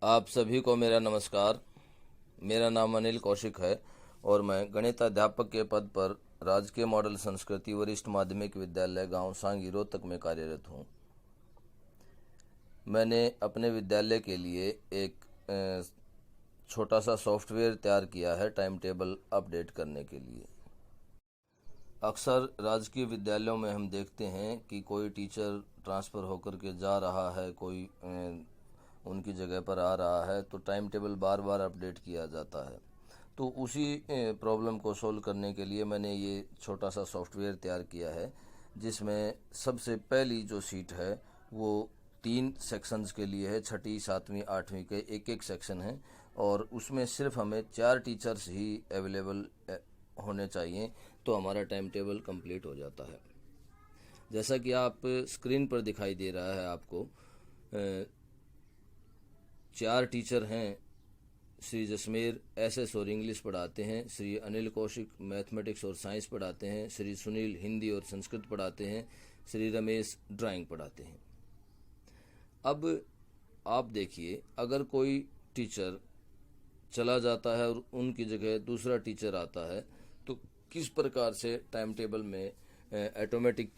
आप सभी को मेरा नमस्कार। मेरा नाम अनिल कौशिक है और मैं गणित अध्यापक के पद पर राजकीय मॉडल संस्कृति वरिष्ठ माध्यमिक विद्यालय गांव सांगी रोहतक में कार्यरत हूं। मैंने अपने विद्यालय के लिए एक छोटा सा सॉफ्टवेयर तैयार किया है टाइम टेबल अपडेट करने के लिए। अक्सर राजकीय विद्यालयों में हम देखते हैं कि कोई टीचर ट्रांसफ़र होकर के जा रहा है, कोई उनकी जगह पर आ रहा है, तो टाइम टेबल बार बार अपडेट किया जाता है। तो उसी प्रॉब्लम को सोल्व करने के लिए मैंने ये छोटा सा सॉफ्टवेयर तैयार किया है, जिसमें सबसे पहली जो सीट है वो 3 सेक्शंस के लिए है। छठी, सातवीं, आठवीं के एक एक सेक्शन है और उसमें सिर्फ हमें 4 टीचर्स ही अवेलेबल होने चाहिए, तो हमारा टाइम टेबल कंप्लीट हो जाता है। जैसा कि आप स्क्रीन पर दिखाई दे रहा है आपको, 4 टीचर हैं। श्री जसमेर एसएस और इंग्लिश पढ़ाते हैं, श्री अनिल कौशिक मैथमेटिक्स और साइंस पढ़ाते हैं, श्री सुनील हिंदी और संस्कृत पढ़ाते हैं, श्री रमेश ड्राइंग पढ़ाते हैं। अब आप देखिए, अगर कोई टीचर चला जाता है और उनकी जगह दूसरा टीचर आता है, तो किस प्रकार से टाइम टेबल में ऑटोमेटिक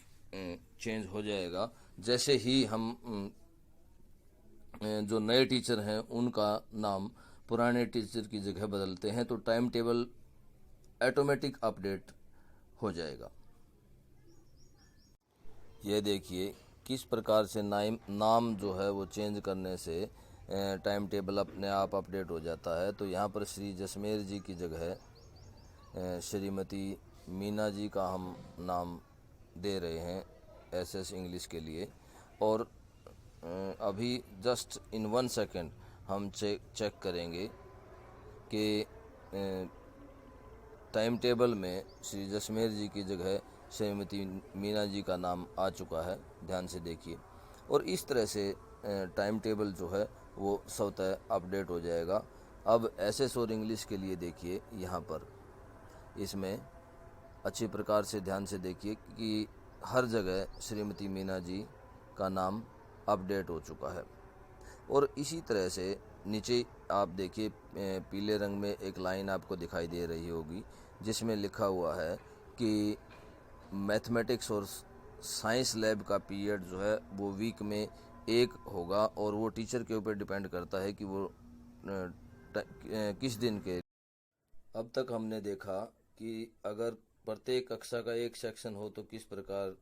चेंज हो जाएगा। जैसे ही हम जो नए टीचर हैं उनका नाम पुराने टीचर की जगह बदलते हैं, तो टाइम टेबल ऑटोमेटिक अपडेट हो जाएगा। ये देखिए किस प्रकार से नाम जो है वो चेंज करने से टाइम टेबल अपने आप अपडेट हो जाता है। तो यहाँ पर श्री जसमेर जी की जगह श्रीमती मीना जी का हम नाम दे रहे हैं एसएस इंग्लिश के लिए। और अभी जस्ट इन 1 सेकेंड हम चेक करेंगे कि टाइम टेबल में श्री जसमेर जी की जगह श्रीमती मीना जी का नाम आ चुका है। ध्यान से देखिए, और इस तरह से टाइम टेबल जो है वो स्वतः अपडेट हो जाएगा। अब एसएस और इंग्लिश के लिए देखिए, यहाँ पर इसमें अच्छी प्रकार से ध्यान से देखिए कि हर जगह श्रीमती मीना जी का नाम अपडेट हो चुका है। और इसी तरह से नीचे आप देखिए, पीले रंग में एक लाइन आपको दिखाई दे रही होगी जिसमें लिखा हुआ है कि मैथमेटिक्स और साइंस लैब का पीरियड जो है वो वीक में 1 होगा, और वो टीचर के ऊपर डिपेंड करता है कि वो किस दिन के। अब तक हमने देखा कि अगर प्रत्येक कक्षा का एक सेक्शन हो तो किस प्रकार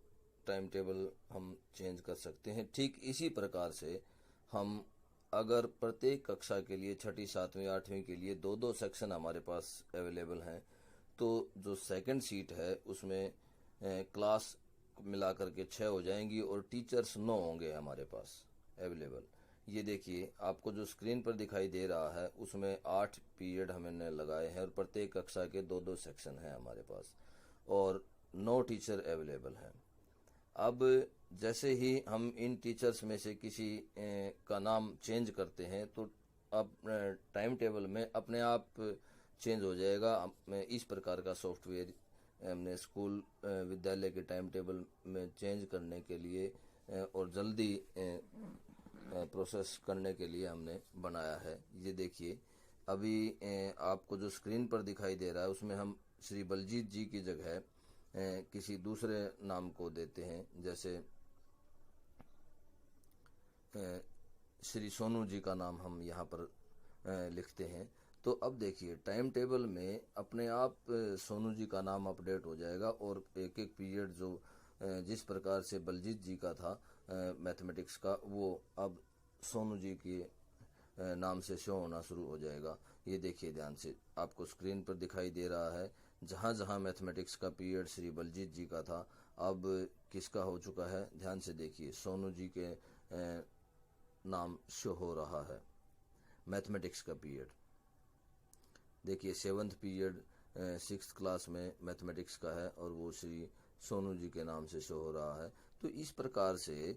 टाइम टेबल हम चेंज कर सकते हैं। ठीक इसी प्रकार से हम अगर प्रत्येक कक्षा के लिए छठी, सातवीं, आठवीं के लिए 2-2 सेक्शन हमारे पास अवेलेबल हैं, तो जो सेकंड सीट है उसमें क्लास मिला करके 6 हो जाएंगी और टीचर्स 9 होंगे हमारे पास अवेलेबल। ये देखिए, आपको जो स्क्रीन पर दिखाई दे रहा है उसमें 8 पीरियड हमने लगाए हैं और प्रत्येक कक्षा के 2-2 सेक्शन हैं हमारे पास और 9 टीचर अवेलेबल हैं। अब जैसे ही हम इन टीचर्स में से किसी का नाम चेंज करते हैं, तो अब टाइम टेबल में अपने आप चेंज हो जाएगा। इस प्रकार का सॉफ्टवेयर हमने स्कूल विद्यालय के टाइम टेबल में चेंज करने के लिए और जल्दी प्रोसेस करने के लिए हमने बनाया है। ये देखिए, अभी आपको जो स्क्रीन पर दिखाई दे रहा है उसमें हम श्री बलजीत जी की जगह किसी दूसरे नाम को देते हैं। जैसे श्री सोनू जी का नाम हम यहाँ पर लिखते हैं। तो अब देखिए, टाइम टेबल में अपने आप सोनू जी का नाम अपडेट हो जाएगा और एक एक पीरियड जो जिस प्रकार से बलजीत जी का था मैथमेटिक्स का, वो अब सोनू जी के नाम से शो होना शुरू हो जाएगा। ये देखिए, ध्यान से आपको स्क्रीन पर दिखाई दे रहा है, जहाँ जहाँ मैथमेटिक्स का पीरियड श्री बलजीत जी का था, अब किसका हो चुका है। ध्यान से देखिए, सोनू जी के नाम शो हो रहा है। मैथमेटिक्स का पीरियड देखिए, 7th पीरियड 6th क्लास में मैथमेटिक्स का है और वो श्री सोनू जी के नाम से शो हो रहा है। तो इस प्रकार से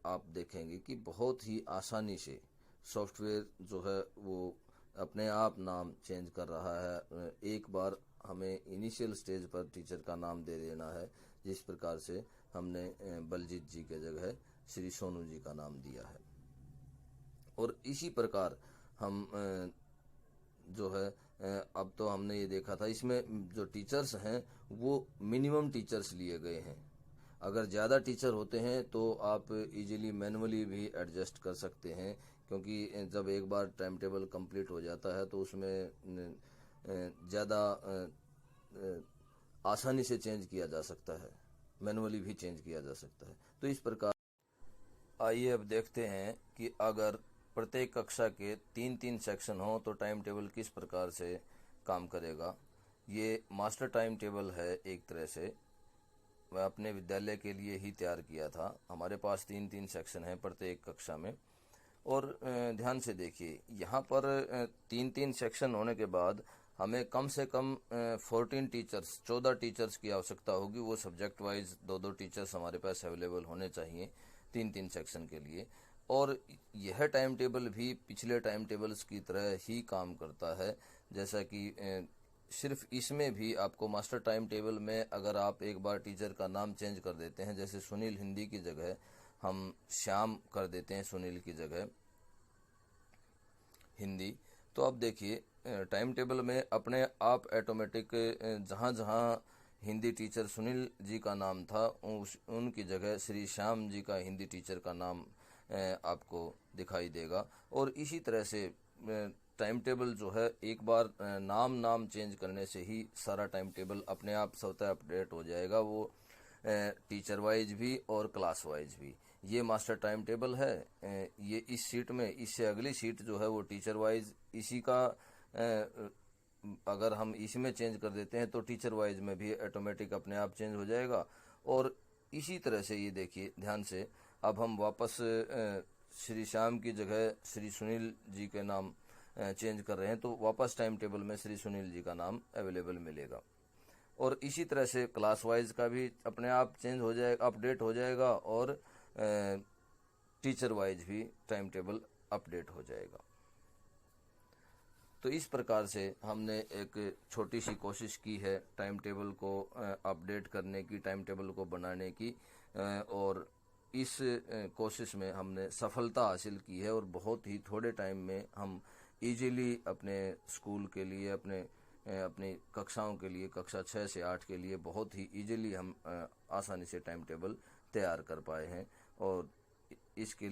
आप देखेंगे कि बहुत ही आसानी से सॉफ्टवेयर जो है वो अपने आप नाम चेंज कर रहा है। एक बार हमें इनिशियल स्टेज पर टीचर का नाम दे देना है, जिस प्रकार से हमने बलजीत जी के जगह श्री सोनू जी का नाम दिया है। और इसी प्रकार हम जो है अब तो हमने ये देखा था, इसमें जो टीचर्स हैं वो मिनिमम टीचर्स लिए गए हैं। अगर ज़्यादा टीचर होते हैं तो आप इजीली मैनुअली भी एडजस्ट कर सकते हैं, क्योंकि जब एक बार टाइम टेबल कंप्लीट हो जाता है तो उसमें ज़्यादा आसानी से चेंज किया जा सकता है, मैनुअली भी चेंज किया जा सकता है। तो इस प्रकार आइए अब देखते हैं कि अगर प्रत्येक कक्षा के 3-3 सेक्शन हो तो टाइम टेबल किस प्रकार से काम करेगा। ये मास्टर टाइम टेबल है, एक तरह से मैं अपने विद्यालय के लिए ही तैयार किया था। हमारे पास 3-3 सेक्शन हैं प्रत्येक कक्षा में। और ध्यान से देखिए, यहाँ पर 3-3 सेक्शन होने के बाद हमें कम से कम 14 टीचर्स की आवश्यकता होगी। वो सब्जेक्ट वाइज 2-2 टीचर्स हमारे पास अवेलेबल होने चाहिए 3-3 सेक्शन के लिए। और यह टाइम टेबल भी पिछले टाइम टेबल्स की तरह ही काम करता है, जैसा कि सिर्फ इसमें भी आपको मास्टर टाइम टेबल में अगर आप एक बार टीचर का नाम चेंज कर देते हैं, जैसे सुनील हिंदी की जगह हम श्याम कर देते हैं, सुनील की जगह हिंदी, तो अब देखिए टाइम टेबल में अपने आप ऑटोमेटिक जहाँ जहाँ हिंदी टीचर सुनील जी का नाम था उनकी जगह श्री श्याम जी का हिंदी टीचर का नाम आपको दिखाई देगा। और इसी तरह से टाइम टेबल जो है एक बार नाम चेंज करने से ही सारा टाइम टेबल अपने आप स्वतः अपडेट हो जाएगा, वो टीचर वाइज भी और क्लास वाइज भी। ये मास्टर टाइम टेबल है, ये इस सीट में, इससे अगली सीट जो है वो टीचर वाइज, इसी का अगर हम इसमें चेंज कर देते हैं तो टीचर वाइज में भी ऑटोमेटिक अपने आप चेंज हो जाएगा। और इसी तरह से ये देखिए ध्यान से, अब हम वापस श्री श्याम की जगह श्री सुनील जी के नाम चेंज कर रहे हैं, तो वापस टाइम टेबल में श्री सुनील जी का नाम अवेलेबल मिलेगा। और इसी तरह से क्लास वाइज का भी अपने आप चेंज हो जाएगा, अपडेट हो जाएगा, और टीचर वाइज भी टाइम टेबल अपडेट हो जाएगा। तो इस प्रकार से हमने एक छोटी सी कोशिश की है टाइम टेबल को अपडेट करने की, टाइम टेबल को बनाने की, और इस कोशिश में हमने सफलता हासिल की है। और बहुत ही थोड़े टाइम में हम इजीली अपने स्कूल के लिए, अपनी कक्षाओं के लिए, कक्षा 6 से 8 के लिए बहुत ही इजीली हम आसानी से टाइम टेबल तैयार कर पाए हैं। और इसके